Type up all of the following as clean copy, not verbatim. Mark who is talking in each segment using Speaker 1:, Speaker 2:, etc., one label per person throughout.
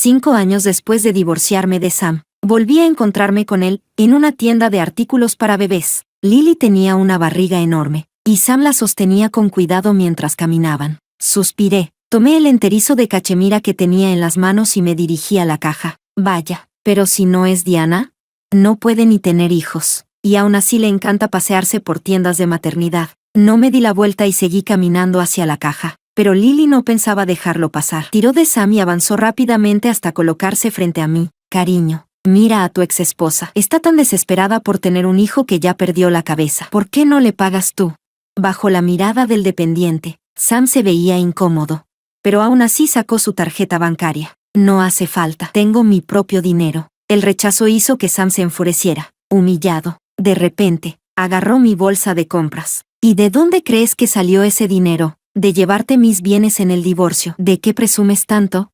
Speaker 1: 5 años después de divorciarme de Sam, volví a encontrarme con él en una tienda de artículos para bebés. Lily tenía una barriga enorme, y Sam la sostenía con cuidado mientras caminaban. Suspiré, tomé el enterizo de cachemira que tenía en las manos y me dirigí a la caja. Vaya, pero si no es Diana, no puede ni tener hijos, y aún así le encanta pasearse por tiendas de maternidad. No me di la vuelta y seguí caminando hacia la caja, pero Lily no pensaba dejarlo pasar. Tiró de Sam y avanzó rápidamente hasta colocarse frente a mí. Cariño, mira a tu ex esposa. Está tan desesperada por tener un hijo que ya perdió la cabeza. ¿Por qué no le pagas tú? Bajo la mirada del dependiente, Sam se veía incómodo, pero aún así sacó su tarjeta bancaria. No hace falta. Tengo mi propio dinero. El rechazo hizo que Sam se enfureciera. Humillado, de repente, agarró mi bolsa de compras. ¿Y de dónde crees que salió ese dinero? De llevarte mis bienes en el divorcio. ¿De qué presumes tanto?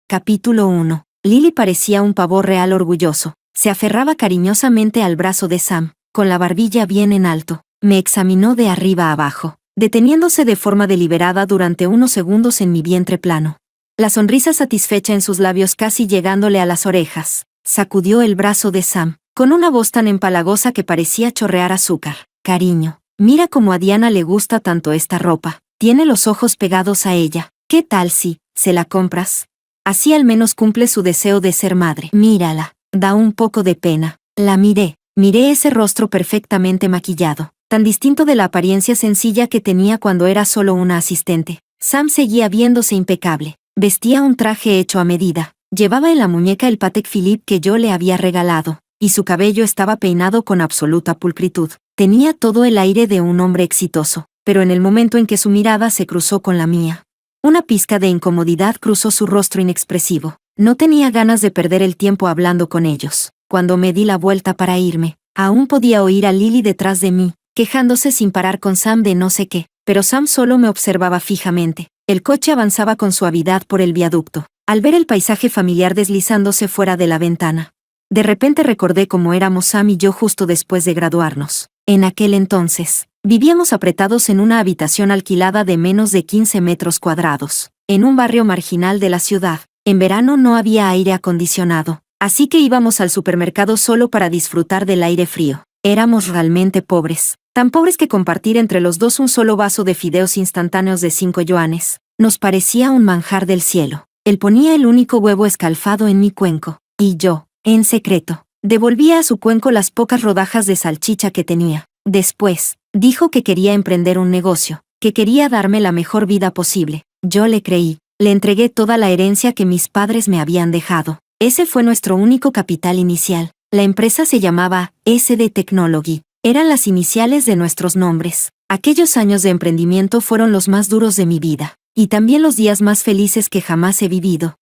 Speaker 1: Capítulo 1. Lily parecía un pavo real orgulloso. Se aferraba cariñosamente al brazo de Sam, con la barbilla bien en alto. Me examinó de arriba a abajo, deteniéndose de forma deliberada durante unos segundos en mi vientre plano. La sonrisa satisfecha en sus labios casi llegándole a las orejas. Sacudió el brazo de Sam, con una voz tan empalagosa que parecía chorrear azúcar. Cariño, mira cómo a Diana le gusta tanto esta ropa. Tiene los ojos pegados a ella. ¿Qué tal si se la compras? Así al menos cumple su deseo de ser madre. Mírala, da un poco de pena. La miré ese rostro perfectamente maquillado, tan distinto de la apariencia sencilla que tenía cuando era solo una asistente. Sam seguía viéndose impecable. Vestía un traje hecho a medida. Llevaba en la muñeca el Patek Philippe que yo le había regalado, y su cabello estaba peinado con absoluta pulcritud. Tenía todo el aire de un hombre exitoso, pero en el momento en que su mirada se cruzó con la mía, una pizca de incomodidad cruzó su rostro inexpresivo. No tenía ganas de perder el tiempo hablando con ellos. Cuando me di la vuelta para irme, aún podía oír a Lily detrás de mí, quejándose sin parar con Sam de no sé qué, pero Sam solo me observaba fijamente. El coche avanzaba con suavidad por el viaducto, al ver el paisaje familiar deslizándose fuera de la ventana. De repente recordé cómo éramos Sam y yo justo después de graduarnos. En aquel entonces, vivíamos apretados en una habitación alquilada de menos de 15 metros cuadrados, en un barrio marginal de la ciudad. En verano no había aire acondicionado, así que íbamos al supermercado solo para disfrutar del aire frío. Éramos realmente pobres, tan pobres que compartir entre los dos un solo vaso de fideos instantáneos de 5 yuanes nos parecía un manjar del cielo. Él ponía el único huevo escalfado en mi cuenco, y yo, en secreto, devolvía a su cuenco las pocas rodajas de salchicha que tenía. Después, dijo que quería emprender un negocio, que quería darme la mejor vida posible. Yo le creí. Le entregué toda la herencia que mis padres me habían dejado. Ese fue nuestro único capital inicial. La empresa se llamaba SD Technology. Eran las iniciales de nuestros nombres. Aquellos años de emprendimiento fueron los más duros de mi vida, y también los días más felices que jamás he vivido.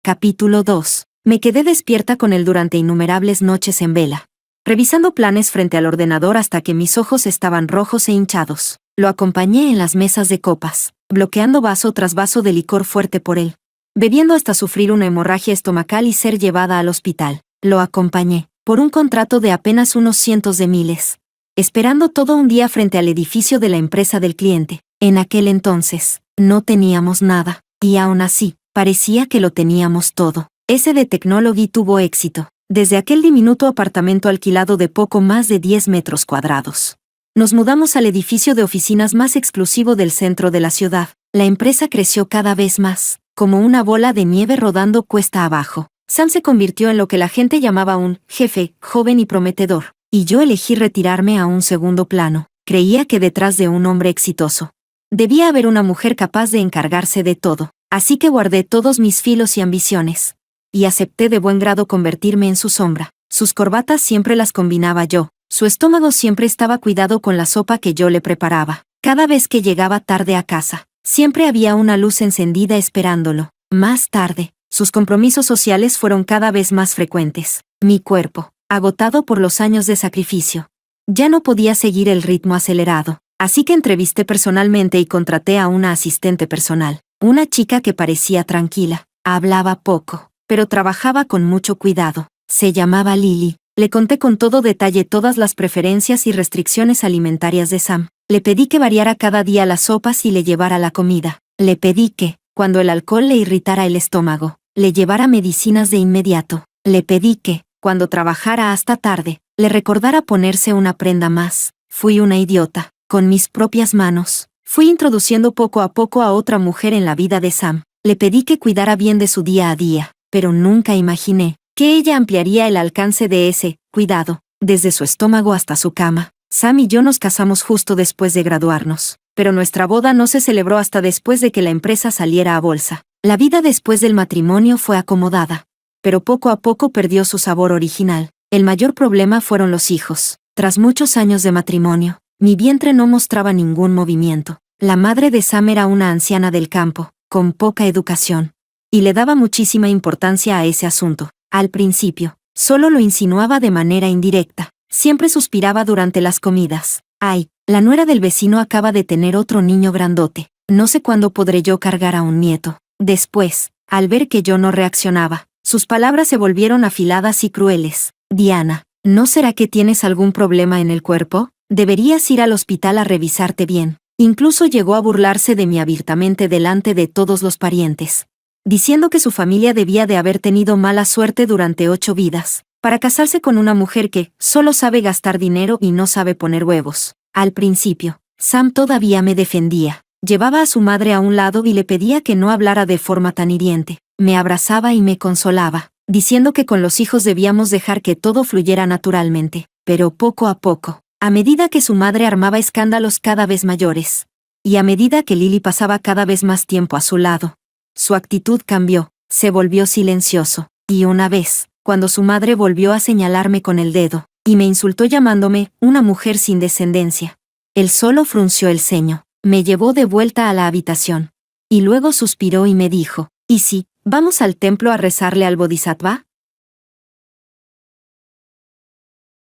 Speaker 1: Capítulo 2. Me quedé despierta con él durante innumerables noches en vela, revisando planes frente al ordenador hasta que mis ojos estaban rojos e hinchados. Lo acompañé en las mesas de copas, bloqueando vaso tras vaso de licor fuerte por él, bebiendo hasta sufrir una hemorragia estomacal y ser llevada al hospital. Lo acompañé, por un contrato de apenas unos cientos de miles, esperando todo un día frente al edificio de la empresa del cliente. En aquel entonces, no teníamos nada, y aún así, parecía que lo teníamos todo. SD Technology tuvo éxito, desde aquel diminuto apartamento alquilado de poco más de 10 metros cuadrados. Nos mudamos al edificio de oficinas más exclusivo del centro de la ciudad. La empresa creció cada vez más, como una bola de nieve rodando cuesta abajo. Sam se convirtió en lo que la gente llamaba un jefe, joven y prometedor, y yo elegí retirarme a un segundo plano. Creía que detrás de un hombre exitoso debía haber una mujer capaz de encargarse de todo, así que guardé todos mis filos y ambiciones, y acepté de buen grado convertirme en su sombra. Sus corbatas siempre las combinaba yo. Su estómago siempre estaba cuidado con la sopa que yo le preparaba. Cada vez que llegaba tarde a casa, siempre había una luz encendida esperándolo. Más tarde, sus compromisos sociales fueron cada vez más frecuentes. Mi cuerpo, agotado por los años de sacrificio, ya no podía seguir el ritmo acelerado, así que entrevisté personalmente y contraté a una asistente personal, una chica que parecía tranquila, hablaba poco, pero trabajaba con mucho cuidado. Se llamaba Lily. Le conté con todo detalle todas las preferencias y restricciones alimentarias de Sam. Le pedí que variara cada día las sopas y le llevara la comida. Le pedí que, cuando el alcohol le irritara el estómago, le llevara medicinas de inmediato. Le pedí que, cuando trabajara hasta tarde, le recordara ponerse una prenda más. Fui una idiota. Con mis propias manos, fui introduciendo poco a poco a otra mujer en la vida de Sam. Le pedí que cuidara bien de su día a día, pero nunca imaginé que ella ampliaría el alcance de ese cuidado, desde su estómago hasta su cama. Sam y yo nos casamos justo después de graduarnos, pero nuestra boda no se celebró hasta después de que la empresa saliera a bolsa. La vida después del matrimonio fue acomodada, pero poco a poco perdió su sabor original. El mayor problema fueron los hijos. Tras muchos años de matrimonio, mi vientre no mostraba ningún movimiento. La madre de Sam era una anciana del campo, con poca educación, y le daba muchísima importancia a ese asunto. Al principio, solo lo insinuaba de manera indirecta. Siempre suspiraba durante las comidas. Ay, la nuera del vecino acaba de tener otro niño grandote. No sé cuándo podré yo cargar a un nieto. Después, al ver que yo no reaccionaba, sus palabras se volvieron afiladas y crueles. Diana, ¿no será que tienes algún problema en el cuerpo? Deberías ir al hospital a revisarte bien. Incluso llegó a burlarse de mí abiertamente delante de todos los parientes, diciendo que su familia debía de haber tenido mala suerte durante 8 vidas, para casarse con una mujer que solo sabe gastar dinero y no sabe poner huevos. Al principio, Sam todavía me defendía. Llevaba a su madre a un lado y le pedía que no hablara de forma tan hiriente. Me abrazaba y me consolaba, diciendo que con los hijos debíamos dejar que todo fluyera naturalmente. Pero poco a poco, a medida que su madre armaba escándalos cada vez mayores, y a medida que Lily pasaba cada vez más tiempo a su lado, su actitud cambió, se volvió silencioso, y una vez, cuando su madre volvió a señalarme con el dedo, y me insultó llamándome una mujer sin descendencia, él solo frunció el ceño, me llevó de vuelta a la habitación, y luego suspiró y me dijo, ¿y si vamos al templo a rezarle al Bodhisattva?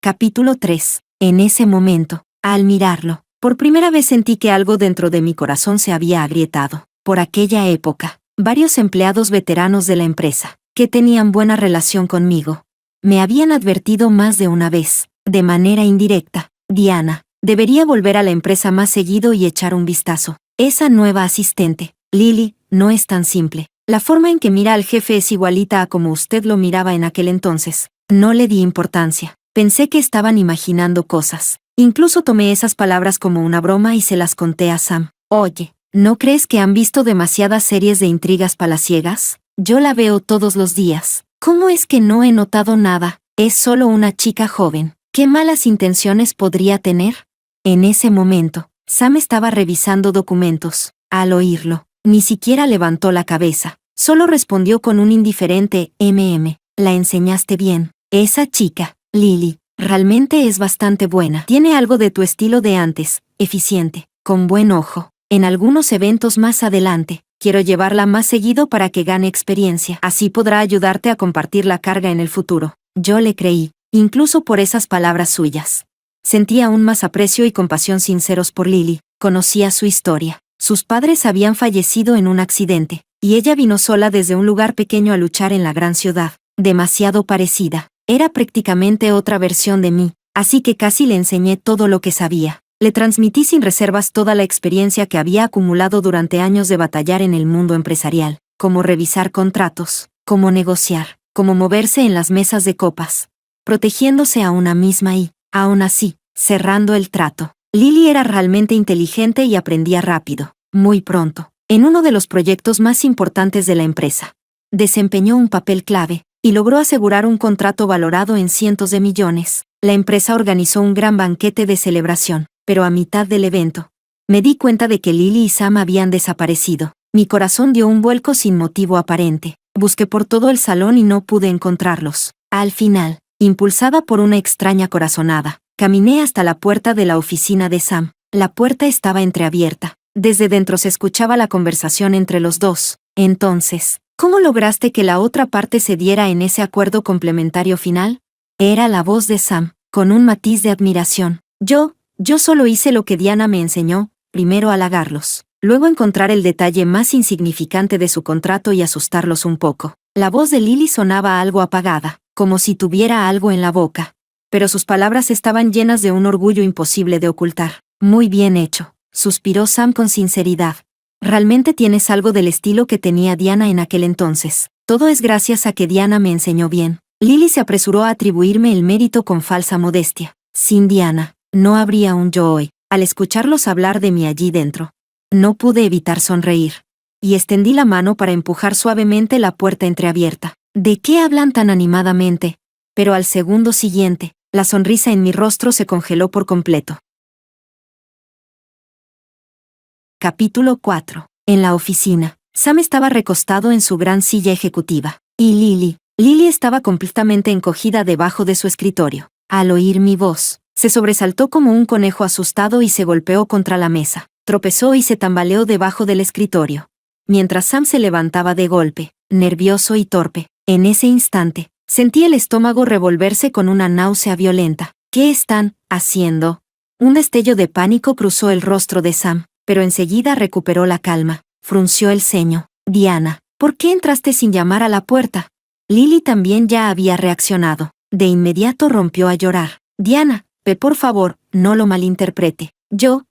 Speaker 1: Capítulo 3. En ese momento, al mirarlo, por primera vez sentí que algo dentro de mi corazón se había agrietado. Por aquella época, varios empleados veteranos de la empresa, que tenían buena relación conmigo, me habían advertido más de una vez, de manera indirecta, Diana, debería volver a la empresa más seguido y echar un vistazo. Esa nueva asistente, Lily, no es tan simple. La forma en que mira al jefe es igualita a como usted lo miraba en aquel entonces. No le di importancia. Pensé que estaban imaginando cosas. Incluso tomé esas palabras como una broma y se las conté a Sam. Oye, ¿no crees que han visto demasiadas series de intrigas palaciegas? Yo la veo todos los días. ¿Cómo es que no he notado nada? Es solo una chica joven. ¿Qué malas intenciones podría tener? En ese momento, Sam estaba revisando documentos. Al oírlo, ni siquiera levantó la cabeza. Solo respondió con un indiferente «La enseñaste bien. Esa chica, Lily, realmente es bastante buena. Tiene algo de tu estilo de antes, eficiente, con buen ojo. En algunos eventos más adelante, quiero llevarla más seguido para que gane experiencia. Así podrá ayudarte a compartir la carga en el futuro». Yo le creí, incluso por esas palabras suyas. Sentía aún más aprecio y compasión sinceros por Lily. Conocía su historia. Sus padres habían fallecido en un accidente, y ella vino sola desde un lugar pequeño a luchar en la gran ciudad. Demasiado parecida. Era prácticamente otra versión de mí, así que casi le enseñé todo lo que sabía. Le transmití sin reservas toda la experiencia que había acumulado durante años de batallar en el mundo empresarial, cómo revisar contratos, cómo negociar, cómo moverse en las mesas de copas, protegiéndose a una misma y, aún así, cerrando el trato. Lily era realmente inteligente y aprendía rápido. Muy pronto, en uno de los proyectos más importantes de la empresa, desempeñó un papel clave, y logró asegurar un contrato valorado en cientos de millones. La empresa organizó un gran banquete de celebración, pero a mitad del evento, me di cuenta de que Lily y Sam habían desaparecido. Mi corazón dio un vuelco sin motivo aparente. Busqué por todo el salón y no pude encontrarlos. Al final, impulsada por una extraña corazonada, caminé hasta la puerta de la oficina de Sam. La puerta estaba entreabierta. Desde dentro se escuchaba la conversación entre los dos. Entonces, ¿cómo lograste que la otra parte cediera en ese acuerdo complementario final? Era la voz de Sam, con un matiz de admiración. Yo solo hice lo que Diana me enseñó, primero halagarlos, luego encontrar el detalle más insignificante de su contrato y asustarlos un poco. La voz de Lily sonaba algo apagada, como si tuviera algo en la boca, pero sus palabras estaban llenas de un orgullo imposible de ocultar. Muy bien hecho, suspiró Sam con sinceridad. Realmente tienes algo del estilo que tenía Diana en aquel entonces. Todo es gracias a que Diana me enseñó bien. Lily se apresuró a atribuirme el mérito con falsa modestia. Sin Diana, no habría un yo hoy. Al escucharlos hablar de mí allí dentro, no pude evitar sonreír. Y extendí la mano para empujar suavemente la puerta entreabierta. ¿De qué hablan tan animadamente? Pero al segundo siguiente, la sonrisa en mi rostro se congeló por completo. Capítulo 4. En la oficina, Sam estaba recostado en su gran silla ejecutiva. Y Lily estaba completamente encogida debajo de su escritorio. Al oír mi voz, se sobresaltó como un conejo asustado y se golpeó contra la mesa. Tropezó y se tambaleó debajo del escritorio. Mientras Sam se levantaba de golpe, nervioso y torpe, en ese instante, sentí el estómago revolverse con una náusea violenta. ¿Qué están haciendo? Un destello de pánico cruzó el rostro de Sam, pero enseguida recuperó la calma. Frunció el ceño. Diana, ¿por qué entraste sin llamar a la puerta? Lily también ya había reaccionado. De inmediato rompió a llorar. Diana, por favor, no lo malinterprete.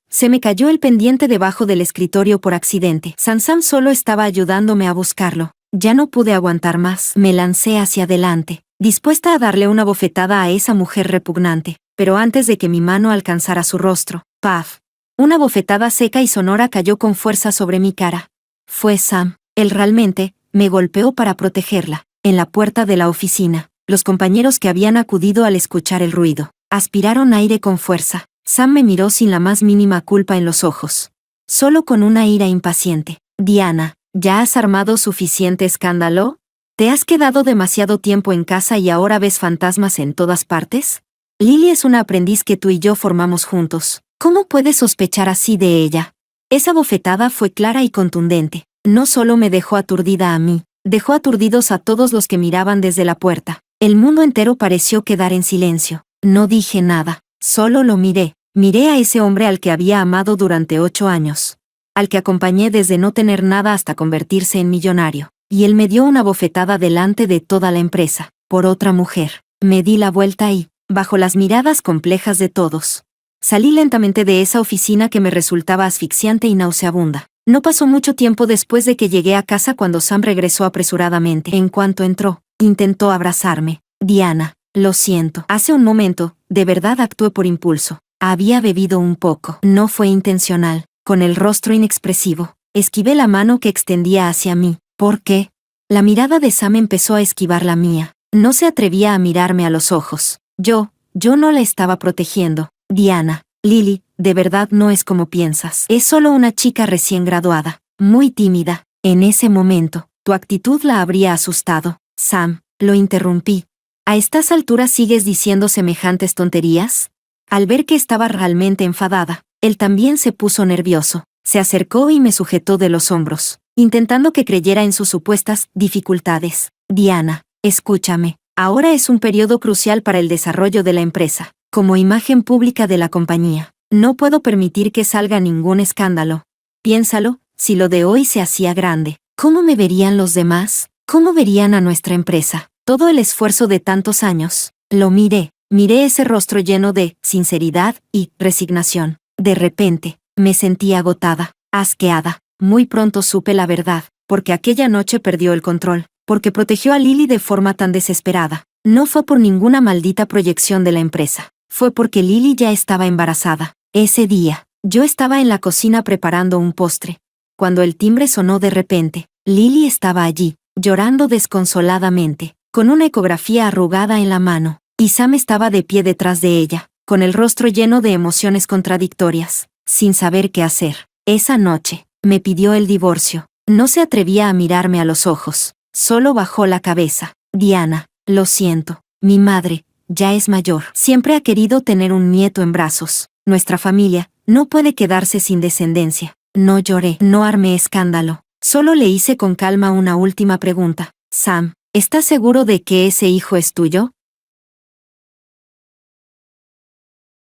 Speaker 1: Se me cayó el pendiente debajo del escritorio por accidente. Sam solo estaba ayudándome a buscarlo. Ya no pude aguantar más. Me lancé hacia adelante, dispuesta a darle una bofetada a esa mujer repugnante. Pero antes de que mi mano alcanzara su rostro, ¡paf! Una bofetada seca y sonora cayó con fuerza sobre mi cara. Fue Sam. Él realmente me golpeó para protegerla. En la puerta de la oficina, los compañeros que habían acudido al escuchar el ruido aspiraron aire con fuerza. Sam me miró sin la más mínima culpa en los ojos, solo con una ira impaciente. Diana, ¿ya has armado suficiente escándalo? ¿Te has quedado demasiado tiempo en casa y ahora ves fantasmas en todas partes? Lily es una aprendiz que tú y yo formamos juntos. ¿Cómo puedes sospechar así de ella? Esa bofetada fue clara y contundente. No solo me dejó aturdida a mí, dejó aturdidos a todos los que miraban desde la puerta. El mundo entero pareció quedar en silencio. No dije nada, solo lo miré. Miré a ese hombre al que había amado durante 8 años. Al que acompañé desde no tener nada hasta convertirse en millonario. Y él me dio una bofetada delante de toda la empresa, por otra mujer. Me di la vuelta y, bajo las miradas complejas de todos, salí lentamente de esa oficina que me resultaba asfixiante y nauseabunda. No pasó mucho tiempo después de que llegué a casa cuando Sam regresó apresuradamente. En cuanto entró, intentó abrazarme. Diana, lo siento. Hace un momento, de verdad actué por impulso. Había bebido un poco. No fue intencional. Con el rostro inexpresivo, esquivé la mano que extendía hacia mí. ¿Por qué? La mirada de Sam empezó a esquivar la mía. No se atrevía a mirarme a los ojos. Yo no la estaba protegiendo. Diana, Lily, de verdad no es como piensas. Es solo una chica recién graduada, muy tímida. En ese momento, tu actitud la habría asustado. Sam, lo interrumpí. ¿A estas alturas sigues diciendo semejantes tonterías? Al ver que estaba realmente enfadada, él también se puso nervioso. Se acercó y me sujetó de los hombros, intentando que creyera en sus supuestas dificultades. Diana, escúchame. Ahora es un periodo crucial para el desarrollo de la empresa. Como imagen pública de la compañía, no puedo permitir que salga ningún escándalo. Piénsalo, si lo de hoy se hacía grande, ¿cómo me verían los demás? ¿Cómo verían a nuestra empresa? Todo el esfuerzo de tantos años. Lo miré ese rostro lleno de sinceridad y resignación. De repente, me sentí agotada, asqueada. Muy pronto supe la verdad, porque aquella noche perdió el control, porque protegió a Lily de forma tan desesperada. No fue por ninguna maldita proyección de la empresa. Fue porque Lily ya estaba embarazada. Ese día, yo estaba en la cocina preparando un postre. Cuando el timbre sonó de repente, Lily estaba allí, llorando desconsoladamente, con una ecografía arrugada en la mano, y Sam estaba de pie detrás de ella, con el rostro lleno de emociones contradictorias, sin saber qué hacer. Esa noche, me pidió el divorcio. No se atrevía a mirarme a los ojos, solo bajó la cabeza. Diana, lo siento, mi madre ya es mayor. Siempre ha querido tener un nieto en brazos. Nuestra familia no puede quedarse sin descendencia. No lloré, no armé escándalo. Solo le hice con calma una última pregunta. Sam, ¿estás seguro de que ese hijo es tuyo?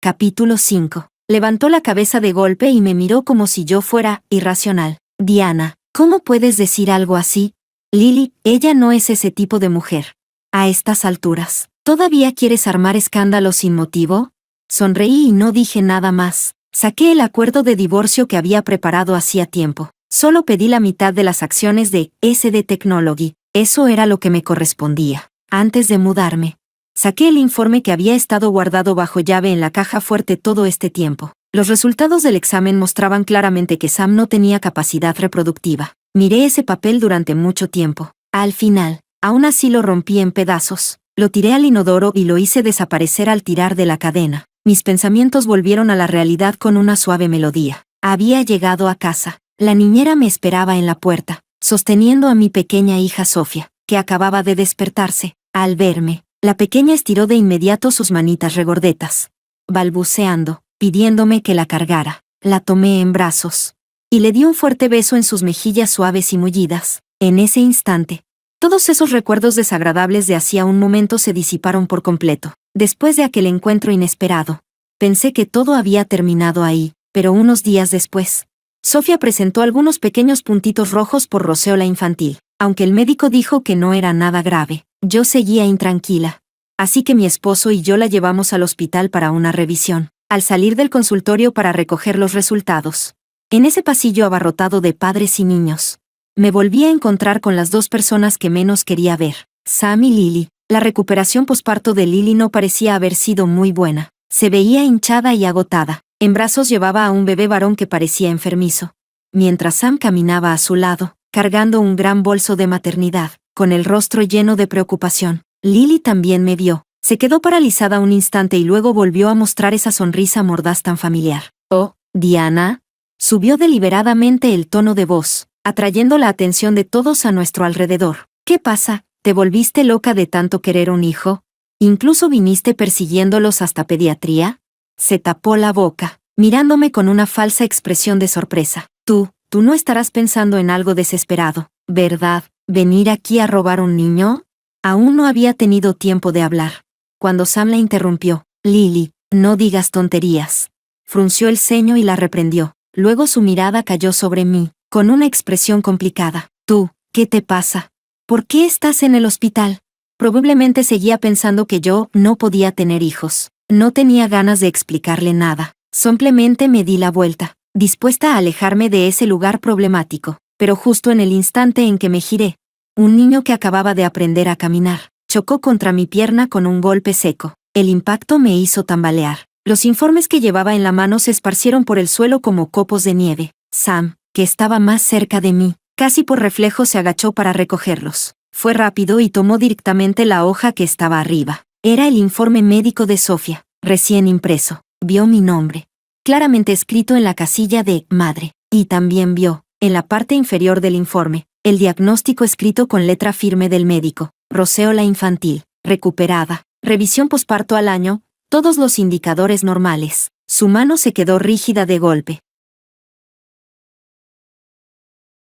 Speaker 1: Capítulo 5. Levantó la cabeza de golpe y me miró como si yo fuera irracional. Diana, ¿cómo puedes decir algo así? Lily, ella no es ese tipo de mujer. A estas alturas, ¿todavía quieres armar escándalo sin motivo? Sonreí y no dije nada más. Saqué el acuerdo de divorcio que había preparado hacía tiempo. Solo pedí la mitad de las acciones de SD Technology. Eso era lo que me correspondía. Antes de mudarme, saqué el informe que había estado guardado bajo llave en la caja fuerte todo este tiempo. Los resultados del examen mostraban claramente que Sam no tenía capacidad reproductiva. Miré ese papel durante mucho tiempo. Al final, aún así lo rompí en pedazos. Lo tiré al inodoro y lo hice desaparecer al tirar de la cadena. Mis pensamientos volvieron a la realidad con una suave melodía. Había llegado a casa. La niñera me esperaba en la puerta, sosteniendo a mi pequeña hija Sofía, que acababa de despertarse. Al verme, la pequeña estiró de inmediato sus manitas regordetas, balbuceando, pidiéndome que la cargara. La tomé en brazos y le di un fuerte beso en sus mejillas suaves y mullidas. En ese instante, todos esos recuerdos desagradables de hacía un momento se disiparon por completo. Después de aquel encuentro inesperado, pensé que todo había terminado ahí, pero unos días después, Sofía presentó algunos pequeños puntitos rojos por roceola infantil. Aunque el médico dijo que no era nada grave, yo seguía intranquila. Así que mi esposo y yo la llevamos al hospital para una revisión. Al salir del consultorio para recoger los resultados, en ese pasillo abarrotado de padres y niños, me volví a encontrar con las dos personas que menos quería ver, Sam y Lily. La recuperación posparto de Lily no parecía haber sido muy buena. Se veía hinchada y agotada. En brazos llevaba a un bebé varón que parecía enfermizo, mientras Sam caminaba a su lado, cargando un gran bolso de maternidad, con el rostro lleno de preocupación. Lily también me vio. Se quedó paralizada un instante y luego volvió a mostrar esa sonrisa mordaz tan familiar. «Oh, Diana», subió deliberadamente el tono de voz, atrayendo la atención de todos a nuestro alrededor. «¿Qué pasa? ¿Te volviste loca de tanto querer un hijo? ¿Incluso viniste persiguiéndolos hasta pediatría?» Se tapó la boca, mirándome con una falsa expresión de sorpresa. Tú no estarás pensando en algo desesperado, ¿verdad? ¿Venir aquí a robar un niño?» Aún no había tenido tiempo de hablar cuando Sam la interrumpió. «Lily, no digas tonterías». Frunció el ceño y la reprendió. Luego su mirada cayó sobre mí, con una expresión complicada. «¿Tú, qué te pasa? ¿Por qué estás en el hospital?» Probablemente seguía pensando que yo no podía tener hijos. No tenía ganas de explicarle nada. Simplemente me di la vuelta, dispuesta a alejarme de ese lugar problemático. Pero justo en el instante en que me giré, un niño que acababa de aprender a caminar chocó contra mi pierna con un golpe seco. El impacto me hizo tambalear. Los informes que llevaba en la mano se esparcieron por el suelo como copos de nieve. Sam, que estaba más cerca de mí, casi por reflejo se agachó para recogerlos. Fue rápido y tomó directamente la hoja que estaba arriba. Era el informe médico de Sofía, recién impreso. Vio mi nombre, claramente escrito en la casilla de «Madre», y también vio, en la parte inferior del informe, el diagnóstico escrito con letra firme del médico: roceola infantil, recuperada, revisión posparto al año, todos los indicadores normales. Su mano se quedó rígida de golpe.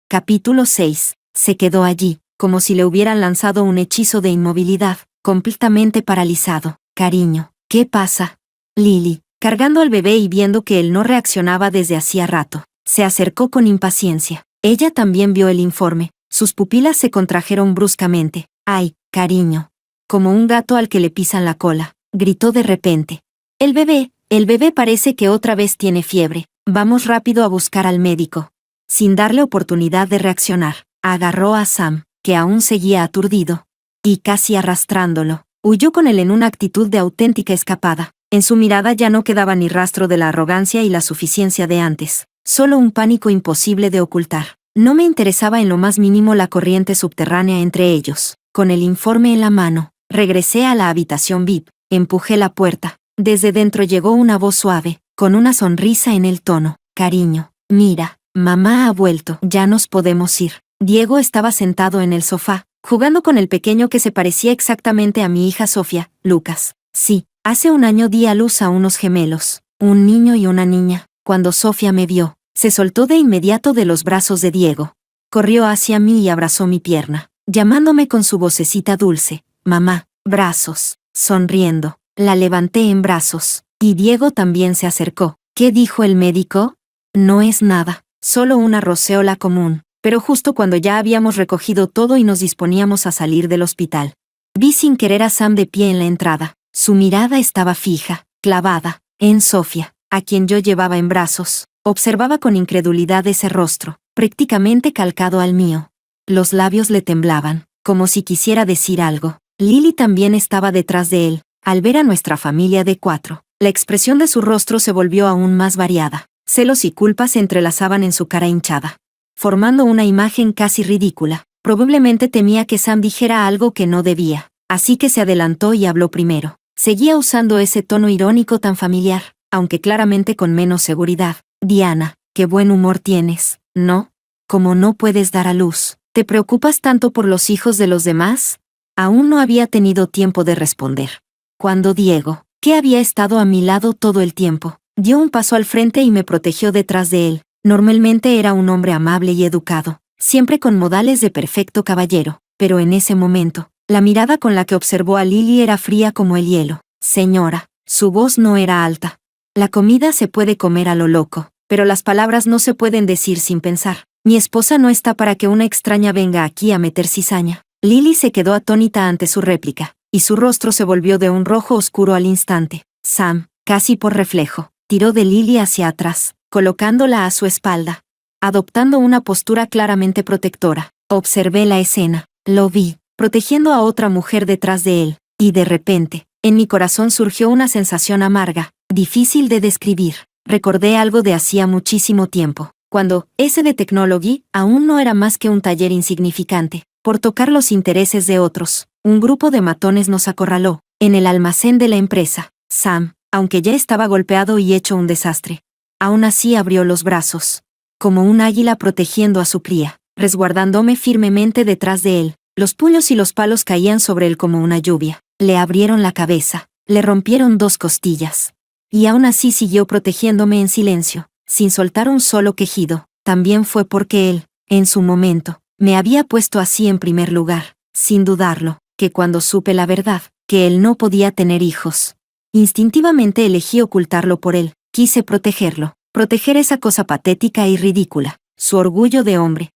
Speaker 1: Capítulo 6. Se quedó allí, como si le hubieran lanzado un hechizo de inmovilidad, completamente paralizado. «Cariño, ¿qué pasa?» Lily, cargando al bebé y viendo que él no reaccionaba desde hacía rato, se acercó con impaciencia. Ella también vio el informe. Sus pupilas se contrajeron bruscamente. «Ay, cariño», como un gato al que le pisan la cola, gritó de repente. El bebé parece que otra vez tiene fiebre. Vamos rápido a buscar al médico». Sin darle oportunidad de reaccionar, agarró a Sam, que aún seguía aturdido, y casi arrastrándolo, huyó con él en una actitud de auténtica escapada. En su mirada ya no quedaba ni rastro de la arrogancia y la suficiencia de antes, solo un pánico imposible de ocultar. No me interesaba en lo más mínimo la corriente subterránea entre ellos. Con el informe en la mano, regresé a la habitación VIP, empujé la puerta. Desde dentro llegó una voz suave, con una sonrisa en el tono. «Cariño, mira, mamá ha vuelto, ya nos podemos ir». Diego estaba sentado en el sofá, jugando con el pequeño que se parecía exactamente a mi hija Sofía, Lucas. Sí, hace un año di a luz a unos gemelos, un niño y una niña. Cuando Sofía me vio, se soltó de inmediato de los brazos de Diego. Corrió hacia mí y abrazó mi pierna, llamándome con su vocecita dulce: «Mamá». Brazos. Sonriendo, la levanté en brazos, y Diego también se acercó. «¿Qué dijo el médico?» «No es nada, solo una roceola común». Pero justo cuando ya habíamos recogido todo y nos disponíamos a salir del hospital, vi sin querer a Sam de pie en la entrada. Su mirada estaba fija, clavada, en Sofía. a quien yo llevaba en brazos, observaba con incredulidad ese rostro, prácticamente calcado al mío. Los labios le temblaban, como si quisiera decir algo. Lily también estaba detrás de él. Al ver a nuestra familia de 4, la expresión de su rostro se volvió aún más variada. Celos y culpa se entrelazaban en su cara hinchada, formando una imagen casi ridícula. Probablemente temía que Sam dijera algo que no debía, así que se adelantó y habló primero. Seguía usando ese tono irónico tan familiar, aunque claramente con menos seguridad. Diana, qué buen humor tienes, ¿no? Como no puedes dar a luz, ¿te preocupas tanto por los hijos de los demás? Aún no había tenido tiempo de responder, cuando Diego, que había estado a mi lado todo el tiempo, dio un paso al frente y me protegió detrás de él. Normalmente era un hombre amable y educado, siempre con modales de perfecto caballero, pero en ese momento, la mirada con la que observó a Lily era fría como el hielo. Señora, su voz no era alta. La comida se puede comer a lo loco, pero las palabras no se pueden decir sin pensar. Mi esposa no está para que una extraña venga aquí a meter cizaña. Lily se quedó atónita ante su réplica, y su rostro se volvió de un rojo oscuro al instante. Sam, casi por reflejo, tiró de Lily hacia atrás, colocándola a su espalda, adoptando una postura claramente protectora. Observé la escena, lo vi, protegiendo a otra mujer detrás de él, y de repente, en mi corazón surgió una sensación amarga, difícil de describir. Recordé algo de hacía muchísimo tiempo, cuando ese de Technology aún no era más que un taller insignificante. Por tocar los intereses de otros, un grupo de matones nos acorraló, en el almacén de la empresa. Sam, aunque ya estaba golpeado y hecho un desastre, aún así abrió los brazos, como un águila protegiendo a su cría, resguardándome firmemente detrás de él. Los puños y los palos caían sobre él como una lluvia. Le abrieron la cabeza, le rompieron 2 costillas. Y aún así siguió protegiéndome en silencio, sin soltar un solo quejido. También fue porque él, en su momento, me había puesto así en primer lugar, sin dudarlo, que cuando supe la verdad, que él no podía tener hijos, instintivamente elegí ocultarlo por él. Quise protegerlo, proteger esa cosa patética y ridícula, su orgullo de hombre.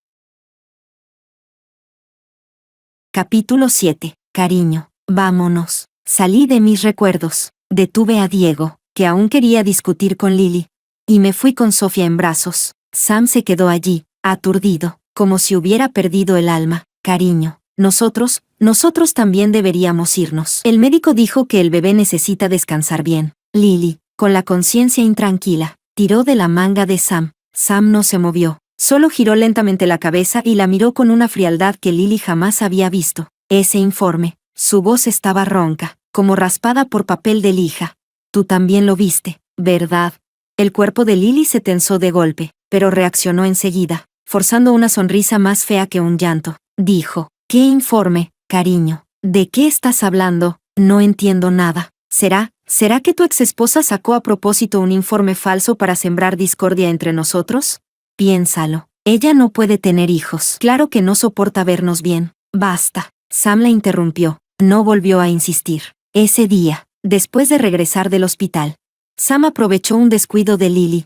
Speaker 1: Capítulo 7. Cariño, vámonos. Salí de mis recuerdos, detuve a Diego, que aún quería discutir con Lily, y me fui con Sofía en brazos. Sam se quedó allí, aturdido, como si hubiera perdido el alma. Cariño, nosotros también deberíamos irnos. El médico dijo que el bebé necesita descansar bien. Lily, con la conciencia intranquila, tiró de la manga de Sam. Sam no se movió, solo giró lentamente la cabeza y la miró con una frialdad que Lily jamás había visto. Ese informe, su voz estaba ronca, como raspada por papel de lija. Tú también lo viste, ¿verdad? El cuerpo de Lily se tensó de golpe, pero reaccionó enseguida, forzando una sonrisa más fea que un llanto. Dijo, ¿qué informe, cariño? ¿De qué estás hablando? No entiendo nada. ¿Será que tu exesposa sacó a propósito un informe falso para sembrar discordia entre nosotros? Piénsalo. Ella no puede tener hijos. Claro que no soporta vernos bien. Basta. Sam la interrumpió. No volvió a insistir. Ese día, después de regresar del hospital, Sam aprovechó un descuido de Lily,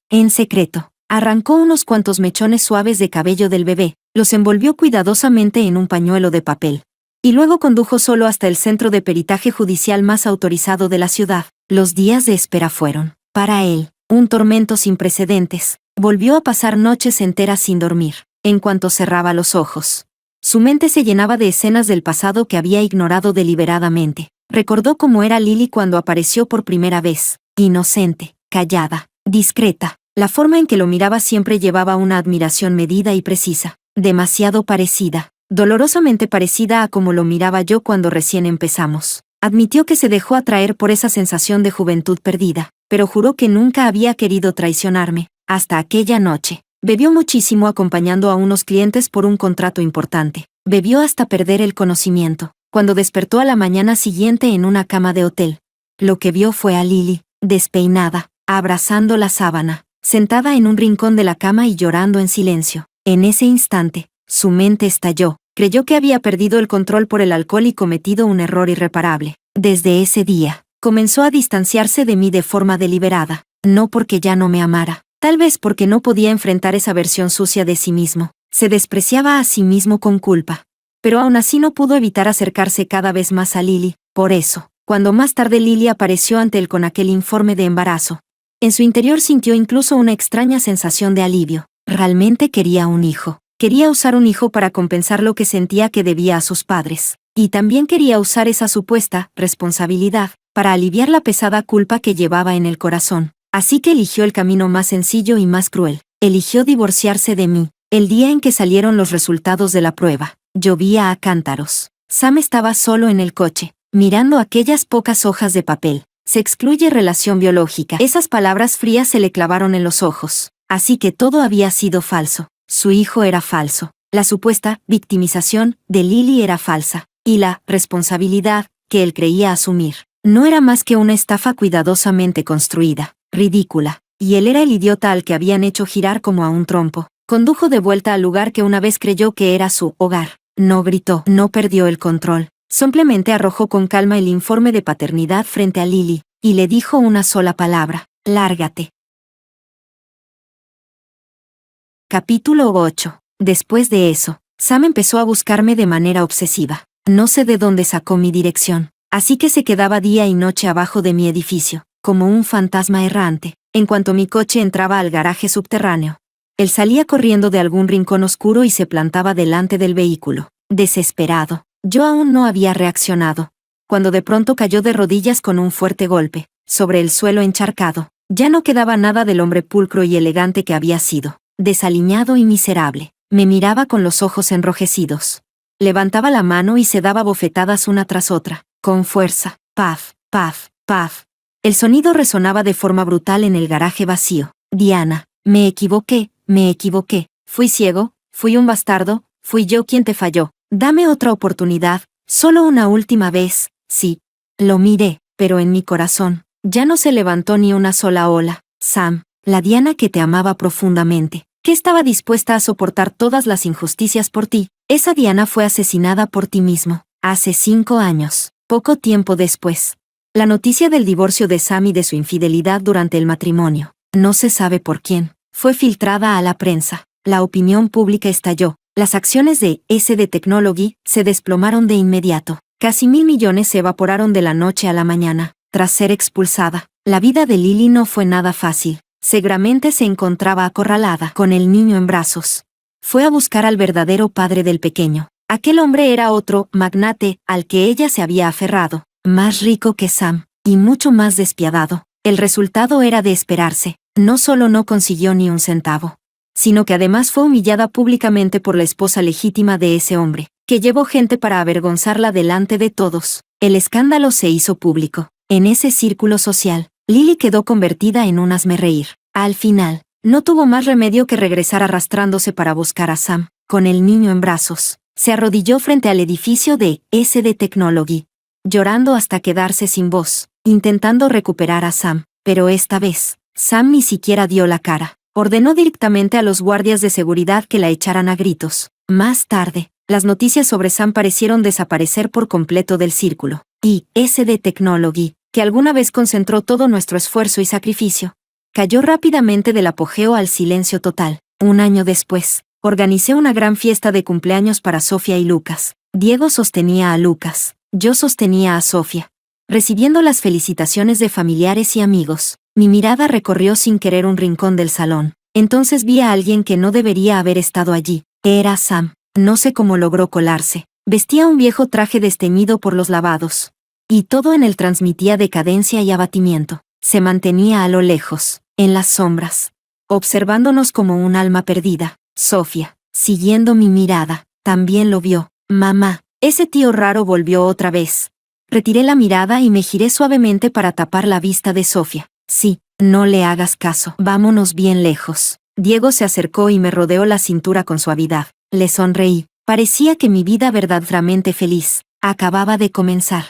Speaker 1: en secreto, arrancó unos cuantos mechones suaves de cabello del bebé, los envolvió cuidadosamente en un pañuelo de papel, y luego condujo solo hasta el centro de peritaje judicial más autorizado de la ciudad. Los días de espera fueron, para él, un tormento sin precedentes. Volvió a pasar noches enteras sin dormir. En cuanto cerraba los ojos, su mente se llenaba de escenas del pasado que había ignorado deliberadamente. Recordó cómo era Lily cuando apareció por primera vez, inocente, callada, discreta. La forma en que lo miraba siempre llevaba una admiración medida y precisa, demasiado parecida, dolorosamente parecida a como lo miraba yo cuando recién empezamos. Admitió que se dejó atraer por esa sensación de juventud perdida, pero juró que nunca había querido traicionarme, hasta aquella noche. Bebió muchísimo acompañando a unos clientes por un contrato importante. Bebió hasta perder el conocimiento. Cuando despertó a la mañana siguiente en una cama de hotel, lo que vio fue a Lily, despeinada, abrazando la sábana, sentada en un rincón de la cama y llorando en silencio. En ese instante, su mente estalló. Creyó que había perdido el control por el alcohol y cometido un error irreparable. Desde ese día, comenzó a distanciarse de mí de forma deliberada, no porque ya no me amara, tal vez porque no podía enfrentar esa versión sucia de sí mismo. Se despreciaba a sí mismo con culpa. Pero aún así no pudo evitar acercarse cada vez más a Lily. Por eso, cuando más tarde Lily apareció ante él con aquel informe de embarazo. En su interior sintió incluso una extraña sensación de alivio. Realmente quería un hijo. Quería usar un hijo para compensar lo que sentía que debía a sus padres. Y también quería usar esa supuesta responsabilidad para aliviar la pesada culpa que llevaba en el corazón. Así que eligió el camino más sencillo y más cruel. Eligió divorciarse de mí. El día en que salieron los resultados de la prueba, llovía a cántaros. Sam estaba solo en el coche, mirando aquellas pocas hojas de papel. Se excluye relación biológica. Esas palabras frías se le clavaron en los ojos. Así que todo había sido falso. Su hijo era falso. La supuesta victimización de Lily era falsa. Y la responsabilidad que él creía asumir no era más que una estafa cuidadosamente construida, ridícula. Y él era el idiota al que habían hecho girar como a un trompo. Condujo de vuelta al lugar que una vez creyó que era su hogar. No gritó, no perdió el control. Simplemente arrojó con calma el informe de paternidad frente a Lily, y le dijo una sola palabra: lárgate. Capítulo 8. Después de eso, Sam empezó a buscarme de manera obsesiva. No sé de dónde sacó mi dirección, así que se quedaba día y noche abajo de mi edificio, como un fantasma errante, en cuanto mi coche entraba al garaje subterráneo. Él salía corriendo de algún rincón oscuro y se plantaba delante del vehículo, desesperado. Yo aún no había reaccionado, cuando de pronto cayó de rodillas con un fuerte golpe, sobre el suelo encharcado. Ya no quedaba nada del hombre pulcro y elegante que había sido, desaliñado y miserable. Me miraba con los ojos enrojecidos. Levantaba la mano y se daba bofetadas una tras otra, con fuerza. Paf, paf, paf. El sonido resonaba de forma brutal en el garaje vacío. Diana, me equivoqué. Fui ciego, fui un bastardo, fui yo quien te falló. Dame otra oportunidad, solo una última vez. Sí. Lo miré, pero en mi corazón ya no se levantó ni una sola ola. Sam, la Diana que te amaba profundamente, que estaba dispuesta a soportar todas las injusticias por ti, esa Diana fue asesinada por ti mismo, hace 5 años, poco tiempo después. La noticia del divorcio de Sam y de su infidelidad durante el matrimonio, no se sabe por quién, fue filtrada a la prensa. La opinión pública estalló. Las acciones de SD Technology se desplomaron de inmediato. Casi 1.000 millones se evaporaron de la noche a la mañana. Tras ser expulsada, la vida de Lily no fue nada fácil. Seguramente se encontraba acorralada, con el niño en brazos. Fue a buscar al verdadero padre del pequeño. Aquel hombre era otro magnate al que ella se había aferrado, más rico que Sam, y mucho más despiadado. El resultado era de esperarse. No solo no consiguió ni un centavo, sino que además fue humillada públicamente por la esposa legítima de ese hombre, que llevó gente para avergonzarla delante de todos. El escándalo se hizo público. En ese círculo social, Lily quedó convertida en un hazmerreír. Al final, no tuvo más remedio que regresar arrastrándose para buscar a Sam, con el niño en brazos. Se arrodilló frente al edificio de SD Technology, llorando hasta quedarse sin voz, intentando recuperar a Sam, pero esta vez, Sam ni siquiera dio la cara. Ordenó directamente a los guardias de seguridad que la echaran a gritos. Más tarde, las noticias sobre Sam parecieron desaparecer por completo del círculo. Y SD Technology, que alguna vez concentró todo nuestro esfuerzo y sacrificio, cayó rápidamente del apogeo al silencio total. 1 año después, organicé una gran fiesta de cumpleaños para Sofía y Lucas. Diego sostenía a Lucas, yo sostenía a Sofía. Recibiendo las felicitaciones de familiares y amigos, mi mirada recorrió sin querer un rincón del salón. Entonces vi a alguien que no debería haber estado allí. Era Sam. No sé cómo logró colarse. Vestía un viejo traje desteñido por los lavados. Y todo en él transmitía decadencia y abatimiento. Se mantenía a lo lejos, en las sombras, observándonos como un alma perdida. Sofía, siguiendo mi mirada, también lo vio. Mamá, ese tío raro volvió otra vez. Retiré la mirada y me giré suavemente para tapar la vista de Sofía. Sí, no le hagas caso. Vámonos bien lejos. Diego se acercó y me rodeó la cintura con suavidad. Le sonreí. Parecía que mi vida verdaderamente feliz acababa de comenzar.